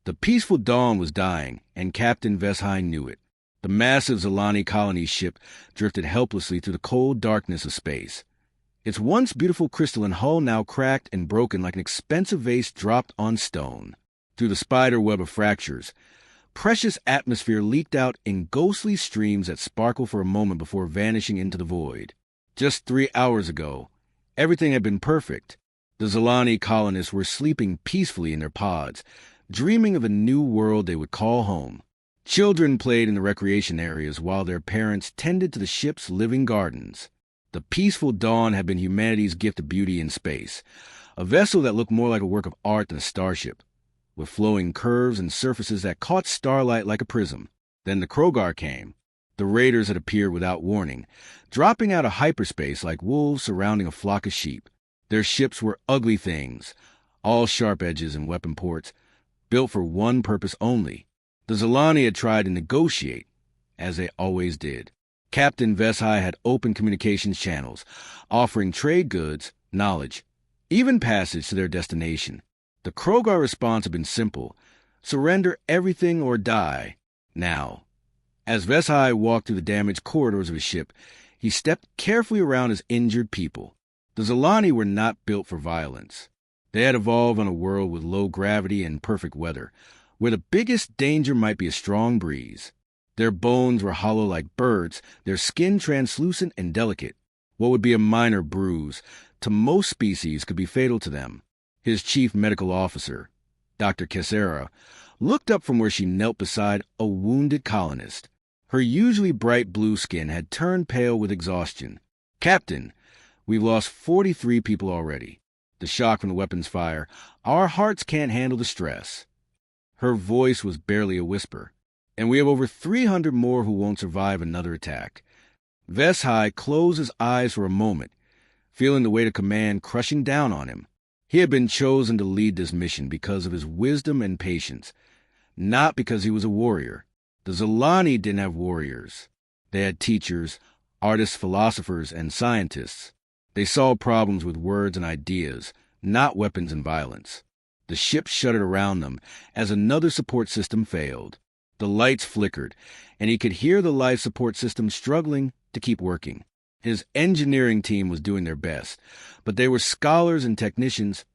The peaceful dawn was dying, and Captain Vesheim knew it. The massive Zalani colony ship drifted helplessly through the cold darkness of space. Its once beautiful crystalline hull now cracked and broken like an expensive vase dropped on stone. Through the spider web of fractures, precious atmosphere leaked out in ghostly streams that sparkled for a moment before vanishing into the void. Just 3 hours ago, everything had been perfect. The Zalani colonists were sleeping peacefully in their pods, dreaming of a new world they would call home. Children played in the recreation areas while their parents tended to the ship's living gardens. The peaceful dawn had been humanity's gift of beauty in space, a vessel that looked more like a work of art than a starship, with flowing curves and surfaces that caught starlight like a prism. Then the Krogar came. The raiders had appeared without warning, dropping out of hyperspace like wolves surrounding a flock of sheep. Their ships were ugly things, all sharp edges and weapon ports, built for one purpose only. The Zalani had tried to negotiate, as they always did. Captain Vesheim had opened communications channels, offering trade goods, knowledge, even passage to their destination. The Krogar response had been simple: surrender everything or die, now. As Vesheim walked through the damaged corridors of his ship, he stepped carefully around his injured people. The Zalani were not built for violence. They had evolved on a world with low gravity and perfect weather, where the biggest danger might be a strong breeze. Their bones were hollow like birds, their skin translucent and delicate. What would be a minor bruise to most species could be fatal to them. His chief medical officer, Dr. Kessera, looked up from where she knelt beside a wounded colonist. Her usually bright blue skin had turned pale with exhaustion. "Captain, we've lost 43 people already. The shock from the weapon's fire. Our hearts can't handle the stress." Her voice was barely a whisper. "And we have over 300 more who won't survive another attack." Vesheim closed his eyes for a moment, feeling the weight of command crushing down on him. He had been chosen to lead this mission because of his wisdom and patience, not because he was a warrior. The Zalani didn't have warriors. They had teachers, artists, philosophers, and scientists. They solved problems with words and ideas, not weapons and violence. The ship shuddered around them as another support system failed. The lights flickered, and he could hear the life support system struggling to keep working. His engineering team was doing their best, but they were scholars and technicians,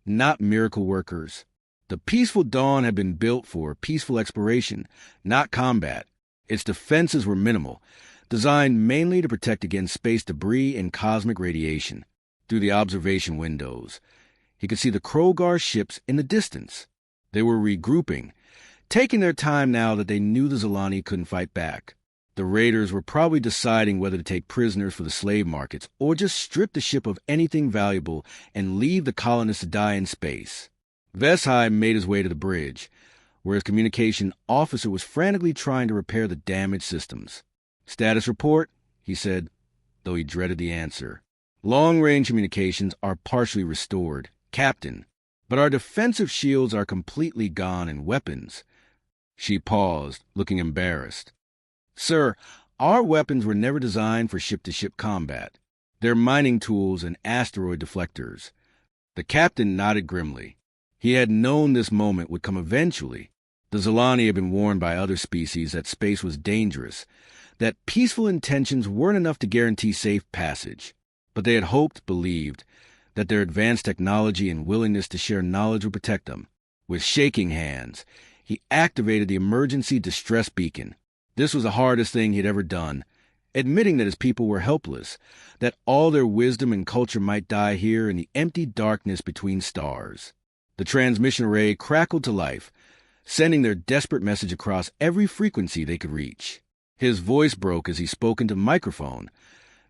not miracle workers. The peaceful dawn had been built for peaceful exploration, not combat. Its defenses were minimal, designed mainly to protect against space debris and cosmic radiation. Through the observation windows, he could see the Krogar ships in the distance. They were regrouping, taking their time now that they knew the Zalani couldn't fight back. The raiders were probably deciding whether to take prisoners for the slave markets or just strip the ship of anything valuable and leave the colonists to die in space. Vesheim made his way to the bridge, where his communication officer was frantically trying to repair the damaged systems. "Status report," he said, though he dreaded the answer. "Long-range communications are partially restored, Captain, but our defensive shields are completely gone and weapons." She paused, looking embarrassed. "Sir, our weapons were never designed for ship-to-ship combat. They're mining tools and asteroid deflectors." The captain nodded grimly. He had known this moment would come eventually. The Zalani had been warned by other species that space was dangerous, that peaceful intentions weren't enough to guarantee safe passage. But they had hoped, believed, that their advanced technology and willingness to share knowledge would protect them. With shaking hands, he activated the emergency distress beacon. This was the hardest thing he'd ever done, admitting that his people were helpless, that all their wisdom and culture might die here in the empty darkness between stars. The transmission array crackled to life, sending their desperate message across every frequency they could reach. His voice broke as he spoke into the microphone,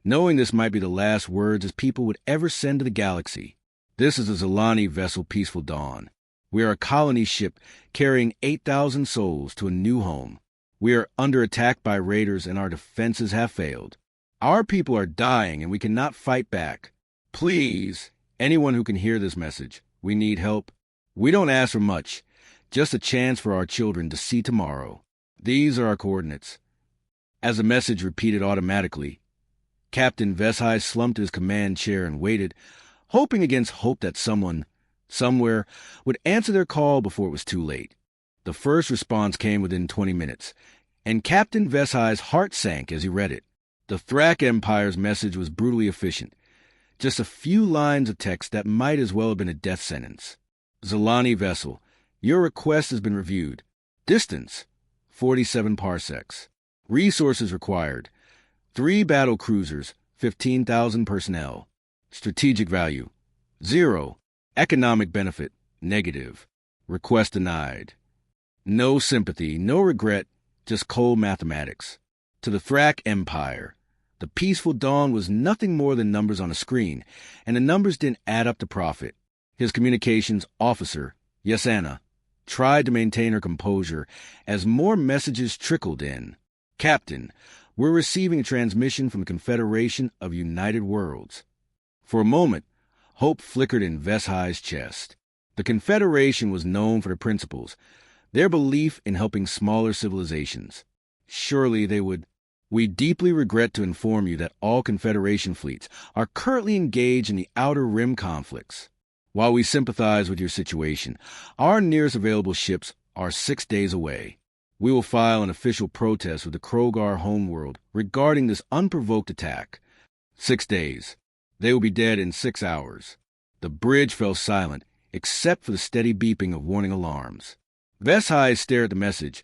knowing this might be the last words his people would ever send to the galaxy. "This is the Zalani vessel Peaceful Dawn. We are a colony ship carrying 8,000 souls to a new home. We are under attack by raiders and our defenses have failed. Our people are dying and we cannot fight back. Please, anyone who can hear this message, we need help. We don't ask for much, just a chance for our children to see tomorrow. These are our coordinates." As the message repeated automatically, Captain Vesheim slumped to his command chair and waited, hoping against hope that someone, somewhere, would answer their call before it was too late. The first response came within 20 minutes, and Captain Veshai's heart sank as he read it. The Thrak Empire's message was brutally efficient. Just a few lines of text that might as well have been a death sentence. Zalani vessel, your request has been reviewed. Distance, 47 parsecs. Resources required, 3 battle cruisers, 15,000 personnel. Strategic value, 0. Economic benefit, negative. Request denied. No sympathy, no regret, just cold mathematics. To the Thrak Empire, the peaceful dawn was nothing more than numbers on a screen, and the numbers didn't add up to profit. His communications officer, Yasana, tried to maintain her composure as more messages trickled in. Captain, we're receiving a transmission from the Confederation of United Worlds. For a moment, hope flickered in Veshai's chest. The Confederation was known for their principles, their belief in helping smaller civilizations. Surely they would. We deeply regret to inform you that all Confederation fleets are currently engaged in the Outer Rim conflicts. While we sympathize with your situation, our nearest available ships are 6 days away. We will file an official protest with the Krogar homeworld regarding this unprovoked attack. 6 days. They will be dead in 6 hours. The bridge fell silent, except for the steady beeping of warning alarms. Veshai stared at the message,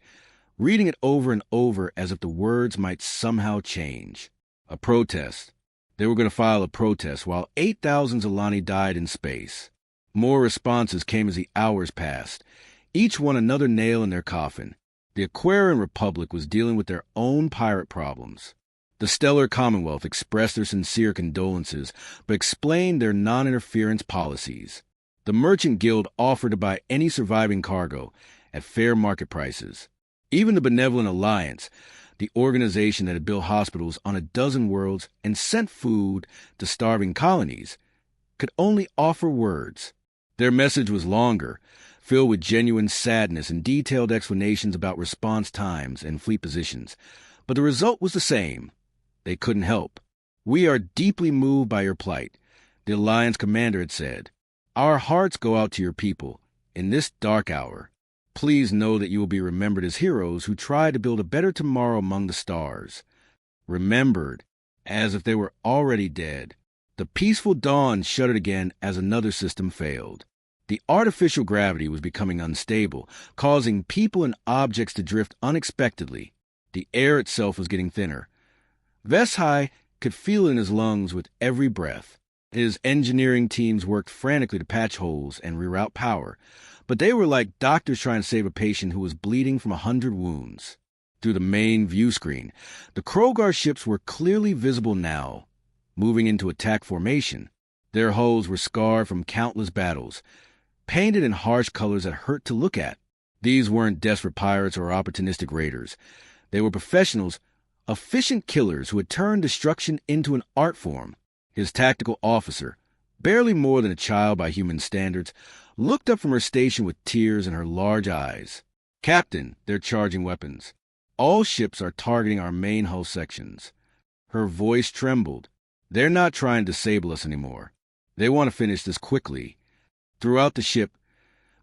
reading it over and over as if the words might somehow change. A protest. They were going to file a protest while 8,000 Zalani died in space. More responses came as the hours passed, each one another nail in their coffin. The Aquarian Republic was dealing with their own pirate problems. The Stellar Commonwealth expressed their sincere condolences, but explained their non-interference policies. The Merchant Guild offered to buy any surviving cargo at fair market prices. Even the Benevolent Alliance, the organization that had built hospitals on a dozen worlds and sent food to starving colonies, could only offer words. Their message was longer, filled with genuine sadness and detailed explanations about response times and fleet positions. But the result was the same. They couldn't help. We are deeply moved by your plight, the Alliance commander had said. Our hearts go out to your people in this dark hour. Please know that you will be remembered as heroes who tried to build a better tomorrow among the stars. Remembered, as if they were already dead. The peaceful dawn shuddered again as another system failed. The artificial gravity was becoming unstable, causing people and objects to drift unexpectedly. The air itself was getting thinner. Veshai could feel it in his lungs with every breath. His engineering teams worked frantically to patch holes and reroute power, but they were like doctors trying to save a patient who was bleeding from 100 wounds. Through the main view screen, the Krogar ships were clearly visible now, moving into attack formation. Their hulls were scarred from countless battles, painted in harsh colors that hurt to look at. These weren't desperate pirates or opportunistic raiders. They were professionals, efficient killers who had turned destruction into an art form. His tactical officer, barely more than a child by human standards, looked up from her station with tears in her large eyes. Captain, they're charging weapons. All ships are targeting our main hull sections. Her voice trembled. They're not trying to disable us anymore. They want to finish this quickly. Throughout the ship,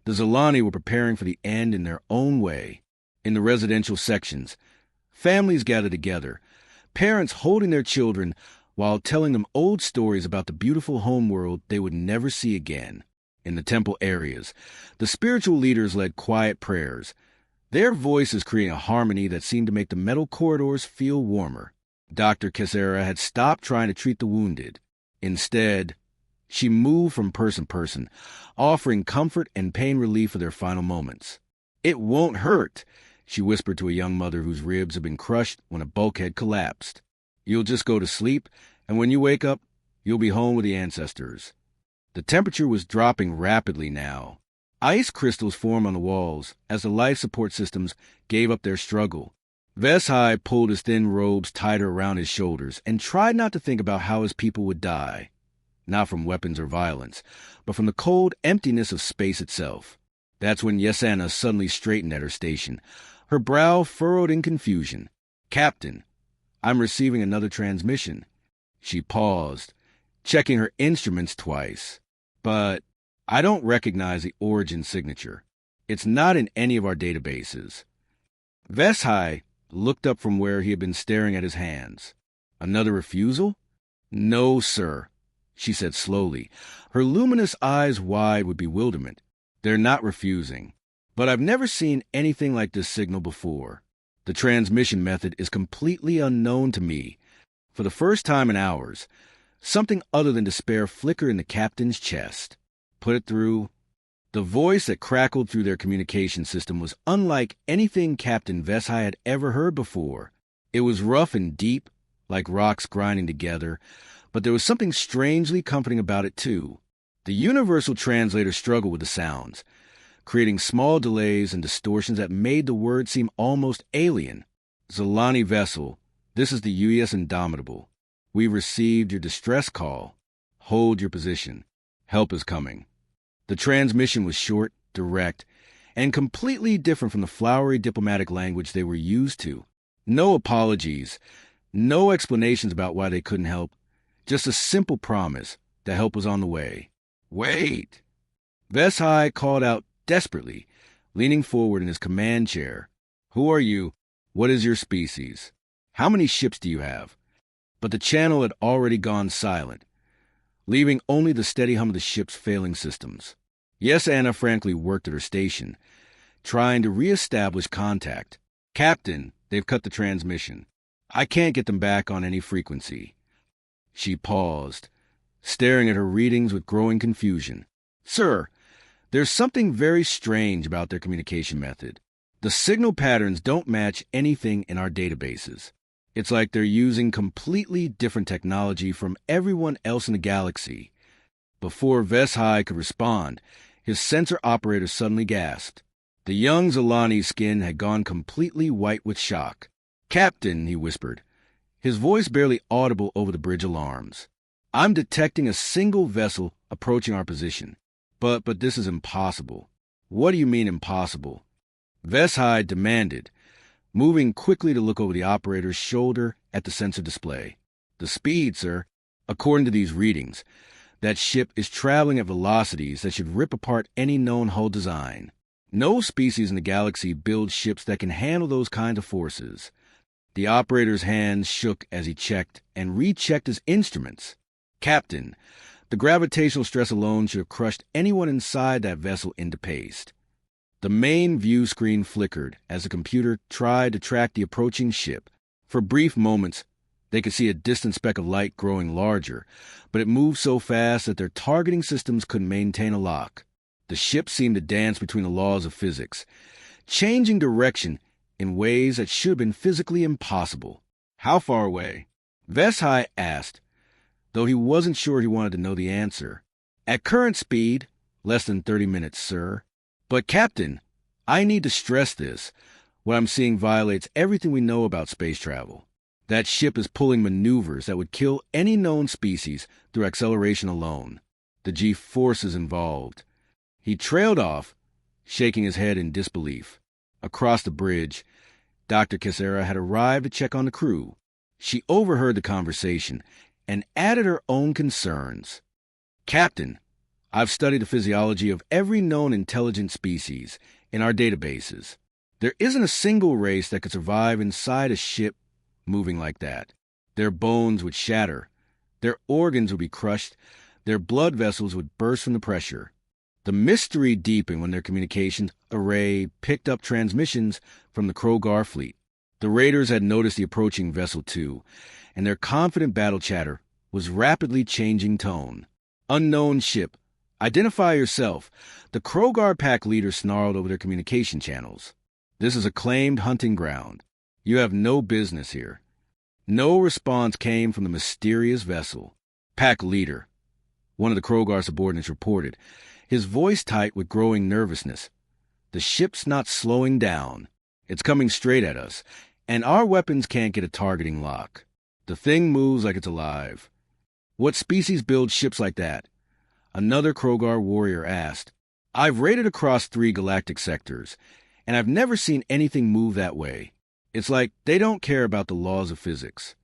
the Zalani were preparing for the end in their own way. In the residential sections, families gathered together, parents holding their children while telling them old stories about the beautiful homeworld they would never see again. In the temple areas, the spiritual leaders led quiet prayers, their voices creating a harmony that seemed to make the metal corridors feel warmer. Dr. Kesera had stopped trying to treat the wounded. Instead, she moved from person to person, offering comfort and pain relief for their final moments. "It won't hurt," she whispered to a young mother whose ribs had been crushed when a bulkhead collapsed. "You'll just go to sleep, and when you wake up, you'll be home with the ancestors." The temperature was dropping rapidly now. Ice crystals formed on the walls as the life support systems gave up their struggle. Veshai pulled his thin robes tighter around his shoulders and tried not to think about how his people would die. Not from weapons or violence, but from the cold emptiness of space itself. That's when Yasana suddenly straightened at her station, her brow furrowed in confusion. "Captain, I'm receiving another transmission." She paused, checking her instruments twice. "But I don't recognize the origin signature. It's not in any of our databases. Veshai looked up from where he had been staring at his hands. Another refusal? No, sir, she said slowly, her luminous eyes wide with bewilderment. They're not refusing. But I've never seen anything like this signal before. The transmission method is completely unknown to me. For the first time in hours, something other than despair flickered in the captain's chest. Put it through. The voice that crackled through their communication system was unlike anything Captain Veshai had ever heard before. It was rough and deep, like rocks grinding together, but there was something strangely comforting about it, too. The universal translator struggled with the sounds, creating small delays and distortions that made the words seem almost alien. Zolani vessel, this is the UES Indomitable. We received your distress call. Hold your position. Help is coming. The transmission was short, direct, and completely different from the flowery diplomatic language they were used to. No apologies, no explanations about why they couldn't help, just a simple promise that help was on the way. Wait! Veshai called out desperately, leaning forward in his command chair. Who are you? What is your species? How many ships do you have? But the channel had already gone silent, leaving only the steady hum of the ship's failing systems. Yes, Anna frankly worked at her station, trying to re-establish contact. Captain, they've cut the transmission. I can't get them back on any frequency. She paused, staring at her readings with growing confusion. Sir, there's something very strange about their communication method. The signal patterns don't match anything in our databases. It's like they're using completely different technology from everyone else in the galaxy. Before Veshai could respond, his sensor operator suddenly gasped. The young Zolani's skin had gone completely white with shock. Captain, he whispered, his voice barely audible over the bridge alarms. I'm detecting a single vessel approaching our position. But this is impossible. What do you mean impossible? Veshai demanded, moving quickly to look over the operator's shoulder at the sensor display. The speed, sir. According to these readings, that ship is traveling at velocities that should rip apart any known hull design. No species in the galaxy builds ships that can handle those kinds of forces. The operator's hands shook as he checked and rechecked his instruments. Captain, the gravitational stress alone should have crushed anyone inside that vessel into paste. The main view screen flickered as the computer tried to track the approaching ship. For brief moments, they could see a distant speck of light growing larger, but it moved so fast that their targeting systems couldn't maintain a lock. The ship seemed to dance between the laws of physics, changing direction in ways that should have been physically impossible. How far away? Veshai asked, though he wasn't sure he wanted to know the answer. At current speed, less than 30 minutes, sir. But, Captain, I need to stress this. What I'm seeing violates everything we know about space travel. That ship is pulling maneuvers that would kill any known species through acceleration alone. The G-forces involved. He trailed off, shaking his head in disbelief. Across the bridge, Dr. Kissera had arrived to check on the crew. She overheard the conversation and added her own concerns. Captain, I've studied the physiology of every known intelligent species in our databases. There isn't a single race that could survive inside a ship moving like that. Their bones would shatter, their organs would be crushed, their blood vessels would burst from the pressure. The mystery deepened when their communications array picked up transmissions from the Krogar fleet. The raiders had noticed the approaching vessel too, and their confident battle chatter was rapidly changing tone. Unknown ship. Identify yourself. The Krogar pack leader snarled over their communication channels. This is a claimed hunting ground. You have no business here. No response came from the mysterious vessel. Pack leader. One of the Krogar subordinates reported, his voice tight with growing nervousness. The ship's not slowing down. It's coming straight at us, and our weapons can't get a targeting lock. The thing moves like it's alive. What species builds ships like that? Another Krogar warrior asked. I've raided across 3 galactic sectors, and I've never seen anything move that way. It's like they don't care about the laws of physics.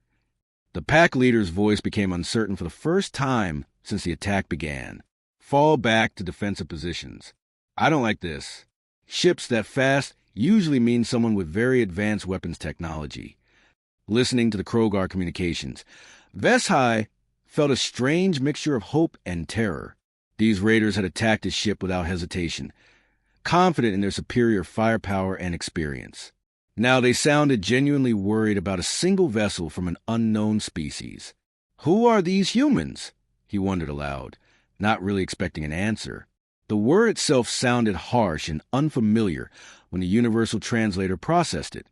The pack leader's voice became uncertain for the first time since the attack began. Fall back to defensive positions. I don't like this. Ships that fast usually mean someone with very advanced weapons technology. Listening to the Krogar communications, Veshai felt a strange mixture of hope and terror. These raiders had attacked his ship without hesitation, confident in their superior firepower and experience. Now they sounded genuinely worried about a single vessel from an unknown species. "Who are these humans?" he wondered aloud, not really expecting an answer. The word itself sounded harsh and unfamiliar when the universal translator processed it,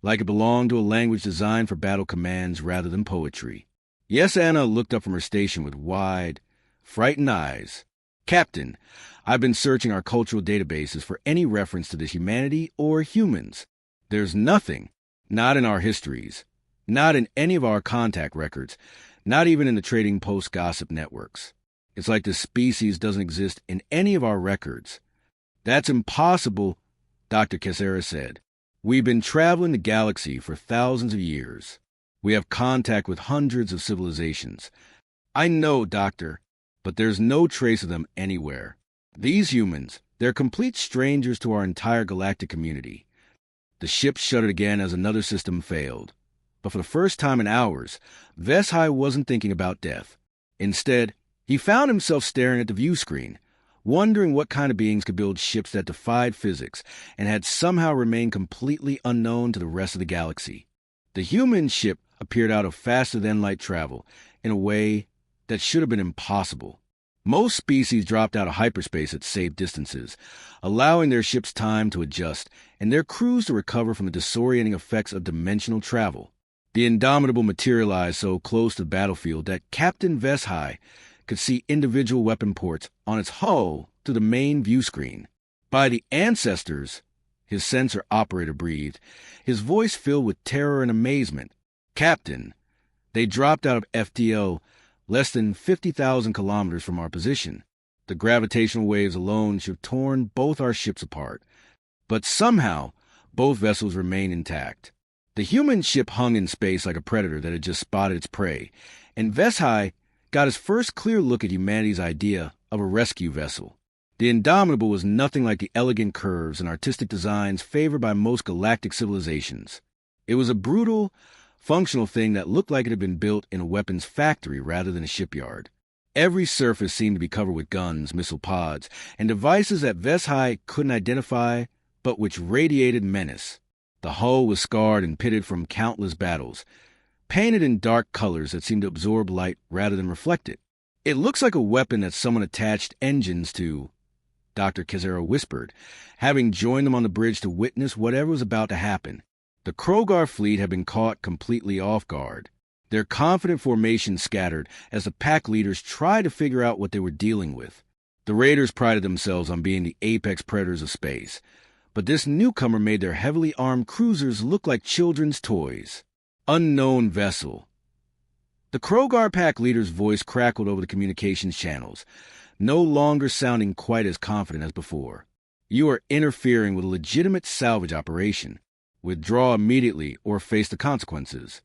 like it belonged to a language designed for battle commands rather than poetry. Yes, Anna looked up from her station with wide, frightened eyes. "Captain, I've been searching our cultural databases for any reference to this humanity or humans. There's nothing, not in our histories, not in any of our contact records, not even in the trading post gossip networks. It's like this species doesn't exist in any of our records." "That's impossible," Dr. Kessera said. "We've been traveling the galaxy for thousands of years. We have contact with hundreds of civilizations." "I know, Doctor, but there's no trace of them anywhere. These humans, they're complete strangers to our entire galactic community." The ship shuddered again as another system failed. But for the first time in hours, Veshai wasn't thinking about death. Instead, he found himself staring at the view screen, wondering what kind of beings could build ships that defied physics and had somehow remained completely unknown to the rest of the galaxy. The human ship appeared out of faster-than-light travel in a way that should have been impossible. Most species dropped out of hyperspace at safe distances, allowing their ships time to adjust and their crews to recover from the disorienting effects of dimensional travel. The Indomitable materialized so close to the battlefield that Captain Veshai could see individual weapon ports on its hull through the main view screen. "By the ancestors," his sensor operator breathed, his voice filled with terror and amazement. "Captain, they dropped out of FTL less than 50,000 kilometers from our position. The gravitational waves alone should have torn both our ships apart. But somehow, both vessels remain intact." The human ship hung in space like a predator that had just spotted its prey, and Veshai got his first clear look at humanity's idea of a rescue vessel. The Indomitable was nothing like the elegant curves and artistic designs favored by most galactic civilizations. It was a brutal, functional thing that looked like it had been built in a weapons factory rather than a shipyard. Every surface seemed to be covered with guns, missile pods, and devices that Veshai couldn't identify, but which radiated menace. The hull was scarred and pitted from countless battles, painted in dark colors that seemed to absorb light rather than reflect it. "It looks like a weapon that someone attached engines to," Dr. Kessera whispered, having joined them on the bridge to witness whatever was about to happen. The Krogar fleet had been caught completely off guard. Their confident formation scattered as the pack leaders tried to figure out what they were dealing with. The raiders prided themselves on being the apex predators of space, but this newcomer made their heavily armed cruisers look like children's toys. "Unknown vessel." The Krogar pack leader's voice crackled over the communications channels, no longer sounding quite as confident as before. "You are interfering with a legitimate salvage operation. Withdraw immediately or face the consequences."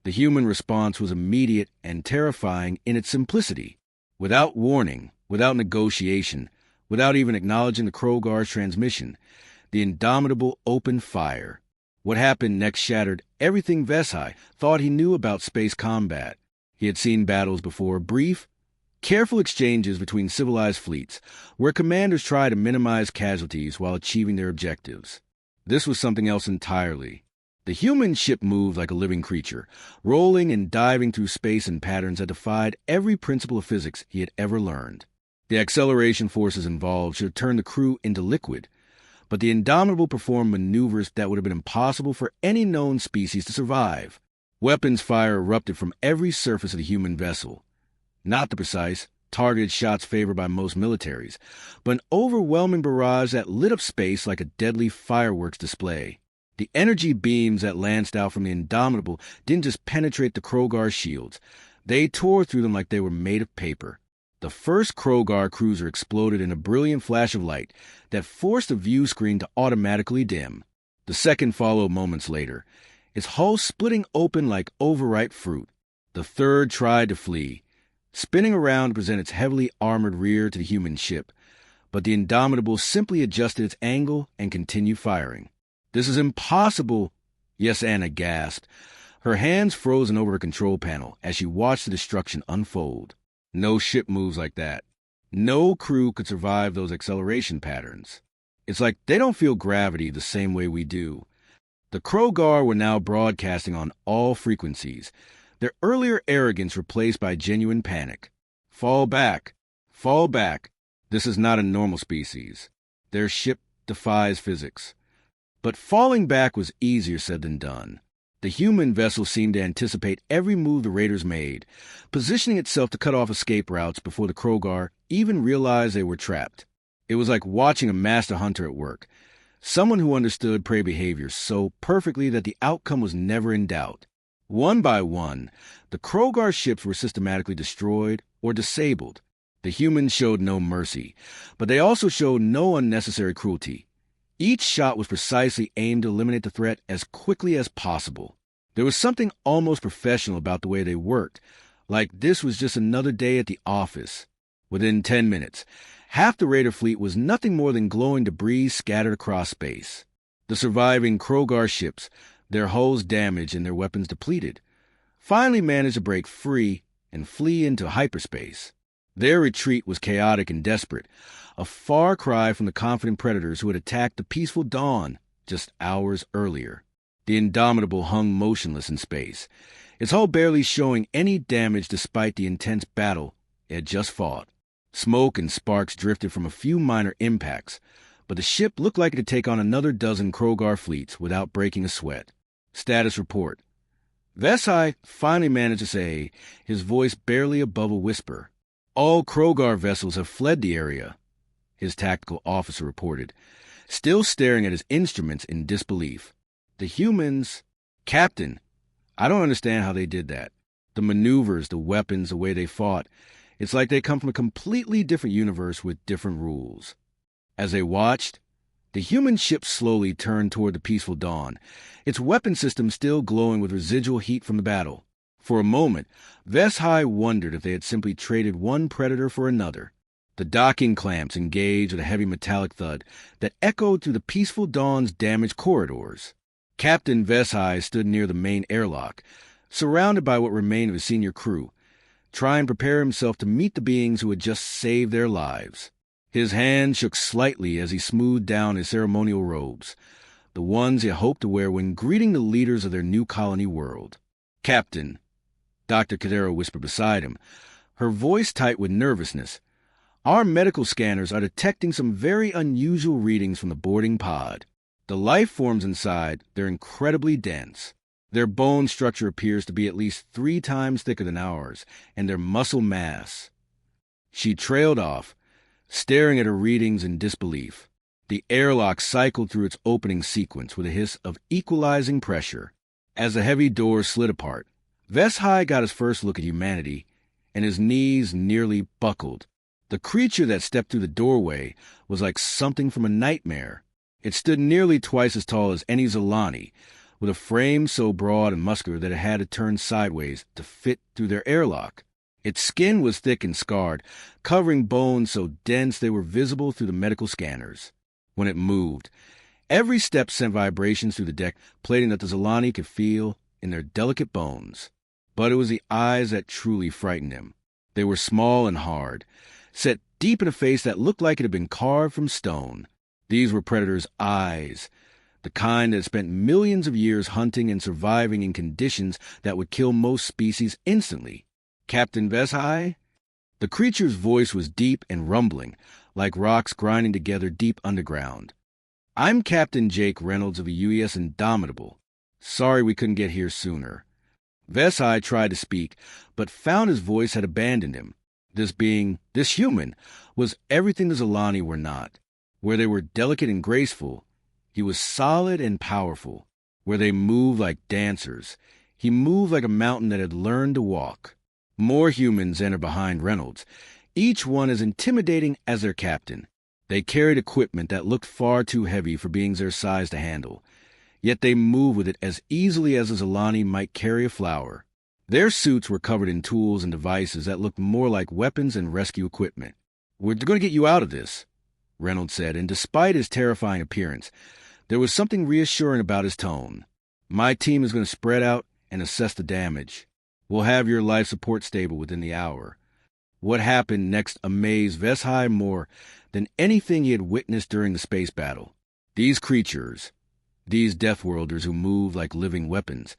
The human response was immediate and terrifying in its simplicity. Without warning, without negotiation, without even acknowledging the Krogar's transmission, the Indomitable opened fire. What happened next shattered everything Veshai thought he knew about space combat. He had seen battles before, brief, careful exchanges between civilized fleets, where commanders try to minimize casualties while achieving their objectives. This was something else entirely. The human ship moved like a living creature, rolling and diving through space in patterns that defied every principle of physics he had ever learned. The acceleration forces involved should have turned the crew into liquid, but the Indomitable performed maneuvers that would have been impossible for any known species to survive. Weapons fire erupted from every surface of the human vessel. Not the precise, targeted shots favored by most militaries, but an overwhelming barrage that lit up space like a deadly fireworks display. The energy beams that lanced out from the Indomitable didn't just penetrate the Krogar shields. They tore through them like they were made of paper. The first Krogar cruiser exploded in a brilliant flash of light that forced the view screen to automatically dim. The second followed moments later, its hull splitting open like overripe fruit. The third tried to flee, spinning around to present its heavily armored rear to the human ship, but the Indomitable simply adjusted its angle and continued firing. "This is impossible," Yes Anna gasped, her hands frozen over her control panel as she watched the destruction unfold. No ship moves like that. No crew could survive those acceleration patterns. It's like they don't feel gravity the same way we do. The Krogar were now broadcasting on all frequencies, their earlier arrogance replaced by genuine panic. "Fall back! Fall back! This is not a normal species. Their ship defies physics." But falling back was easier said than done. The human vessel seemed to anticipate every move the raiders made, positioning itself to cut off escape routes before the Krogar even realized they were trapped. It was like watching a master hunter at work, someone who understood prey behavior so perfectly that the outcome was never in doubt. One by one, the Krogar ships were systematically destroyed or disabled. The humans showed no mercy, but they also showed no unnecessary cruelty. Each shot was precisely aimed to eliminate the threat as quickly as possible. There was something almost professional about the way they worked, like this was just another day at the office. Within 10 minutes, half the raider fleet was nothing more than glowing debris scattered across space. The surviving Krogar ships, their hulls damaged and their weapons depleted, finally managed to break free and flee into hyperspace. Their retreat was chaotic and desperate, a far cry from the confident predators who had attacked the peaceful Dawn just hours earlier. The Indomitable hung motionless in space, its hull barely showing any damage despite the intense battle it had just fought. Smoke and sparks drifted from a few minor impacts, but the ship looked like it could take on another dozen Krogar fleets without breaking a sweat. Status report. Vesai finally managed to say, his voice barely above a whisper. "All Krogar vessels have fled the area," his tactical officer reported, still staring at his instruments in disbelief. "The humans—" "Captain, I don't understand how they did that. The maneuvers, the weapons, the way they fought. It's like they come from a completely different universe with different rules." As they watched, the human ship slowly turned toward the peaceful Dawn, its weapon system still glowing with residual heat from the battle. For a moment, Vesai wondered if they had simply traded one predator for another. The docking clamps engaged with a heavy metallic thud that echoed through the peaceful Dawn's damaged corridors. Captain Vesai stood near the main airlock, surrounded by what remained of his senior crew, trying to prepare himself to meet the beings who had just saved their lives. His hand shook slightly as he smoothed down his ceremonial robes, the ones he hoped to wear when greeting the leaders of their new colony world. "Captain," Dr. Cadero whispered beside him, her voice tight with nervousness, "our medical scanners are detecting some very unusual readings from the boarding pod. The life forms inside, they're incredibly dense. Their bone structure appears to be at least 3 times thicker than ours, and their muscle mass." She trailed off, staring at her readings in disbelief. The airlock cycled through its opening sequence with a hiss of equalizing pressure. As the heavy doors slid apart, Vesai got his first look at humanity, and his knees nearly buckled. The creature that stepped through the doorway was like something from a nightmare. It stood nearly twice as tall as any Zolani, with a frame so broad and muscular that it had to turn sideways to fit through their airlock. Its skin was thick and scarred, covering bones so dense they were visible through the medical scanners. When it moved, every step sent vibrations through the deck, plating that the Zolani could feel in their delicate bones. But it was the eyes that truly frightened him. They were small and hard, set deep in a face that looked like it had been carved from stone. These were Predator's eyes, the kind that spent millions of years hunting and surviving in conditions that would kill most species instantly. "Captain Vesai?" The creature's voice was deep and rumbling, like rocks grinding together deep underground. "I'm Captain Jake Reynolds of the UES Indomitable. Sorry we couldn't get here sooner." Vesai tried to speak, but found his voice had abandoned him. This being, this human, was everything the Zolani were not. Where they were delicate and graceful, he was solid and powerful. Where they moved like dancers, he moved like a mountain that had learned to walk. More humans entered behind Reynolds, each one as intimidating as their captain. They carried equipment that looked far too heavy for beings their size to handle, yet they moved with it as easily as a Zolani might carry a flower. Their suits were covered in tools and devices that looked more like weapons and rescue equipment. "We're going to get you out of this," Reynolds said, and despite his terrifying appearance, there was something reassuring about his tone. My team is going to spread out and assess the damage. We'll have your life support stable within the hour. What happened next amazed Vesai more than anything he had witnessed during the space battle. These creatures, these Deathworlders who moved like living weapons,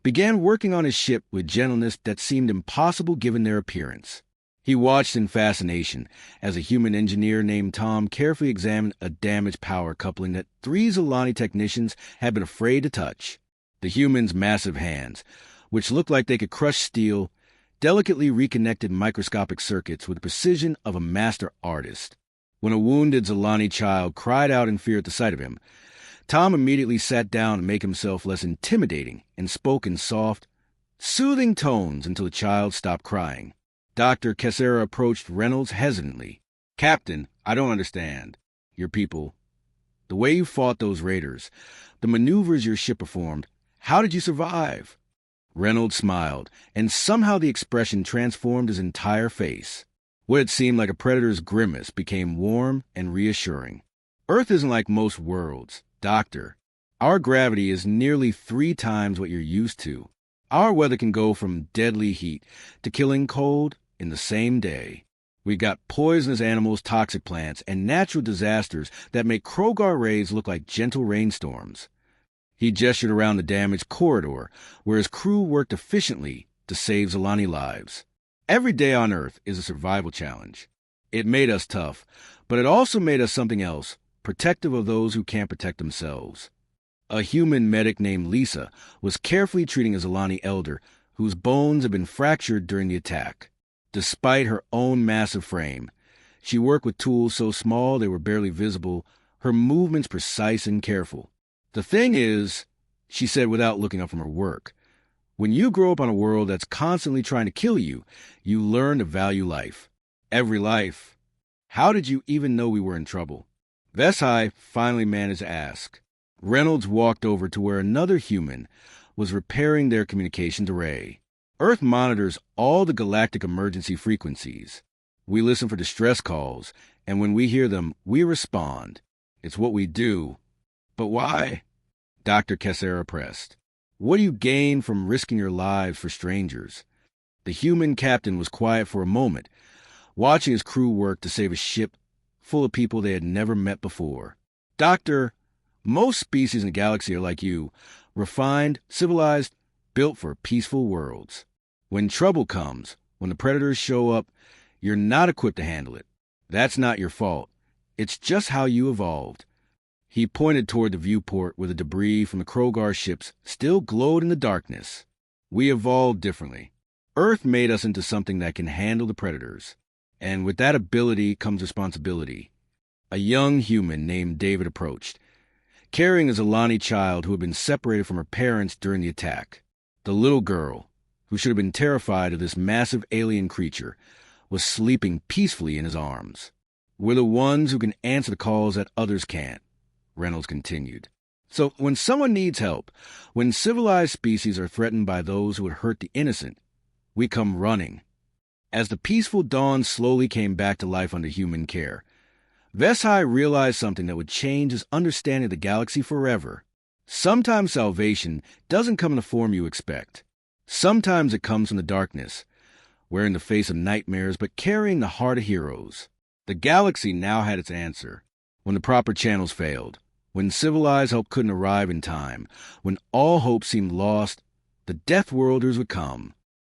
began working on his ship with gentleness that seemed impossible given their appearance. He watched in fascination as a human engineer named Tom carefully examined a damaged power coupling that 3 Zolani technicians had been afraid to touch. The humans' massive hands, which looked like they could crush steel, delicately reconnected microscopic circuits with the precision of a master artist. When a wounded Zolani child cried out in fear at the sight of him, Tom immediately sat down to make himself less intimidating and spoke in soft, soothing tones until the child stopped crying. Dr. Kessera approached Reynolds hesitantly. Captain, I don't understand. Your people, the way you fought those raiders, the maneuvers your ship performed, how did you survive? Reynolds smiled, and somehow the expression transformed his entire face. What had seemed like a predator's grimace became warm and reassuring. Earth isn't like most worlds, Doctor. Our gravity is nearly 3 times what you're used to. Our weather can go from deadly heat to killing cold in the same day. We've got poisonous animals, toxic plants, and natural disasters that make Krogar raids look like gentle rainstorms. He gestured around the damaged corridor, where his crew worked efficiently to save Zolani lives. Every day on Earth is a survival challenge. It made us tough, but it also made us something else, protective of those who can't protect themselves. A human medic named Lisa was carefully treating a Zolani elder whose bones had been fractured during the attack. Despite her own massive frame, she worked with tools so small they were barely visible, her movements precise and careful. The thing is, she said without looking up from her work, when you grow up on a world that's constantly trying to kill you, you learn to value life. Every life. How did you even know we were in trouble? Vesai finally managed to ask. Reynolds walked over to where another human was repairing their communications array. Earth monitors all the galactic emergency frequencies. We listen for distress calls, and when we hear them, we respond. It's what we do. But why? Dr. Kessera pressed. What do you gain from risking your lives for strangers? The human captain was quiet for a moment, watching his crew work to save a ship full of people they had never met before. Doctor, most species in the galaxy are like you, refined, civilized, built for peaceful worlds. When trouble comes, when the predators show up, you're not equipped to handle it. That's not your fault. It's just how you evolved. He pointed toward the viewport where the debris from the Krogar ships still glowed in the darkness. We evolved differently. Earth made us into something that can handle the predators. And with that ability comes responsibility. A young human named David approached, carrying a Zolani child who had been separated from her parents during the attack. The little girl, who should have been terrified of this massive alien creature, was sleeping peacefully in his arms. We're the ones who can answer the calls that others can't, Reynolds continued. So when someone needs help, when civilized species are threatened by those who would hurt the innocent, we come running. As the peaceful dawn slowly came back to life under human care, Vesai realized something that would change his understanding of the galaxy forever. Sometimes salvation doesn't come in the form you expect. Sometimes it comes from the darkness, wearing the face of nightmares but carrying the heart of heroes. The galaxy now had its answer. When the proper channels failed, when civilized help couldn't arrive in time, when all hope seemed lost, the Deathworlders would come.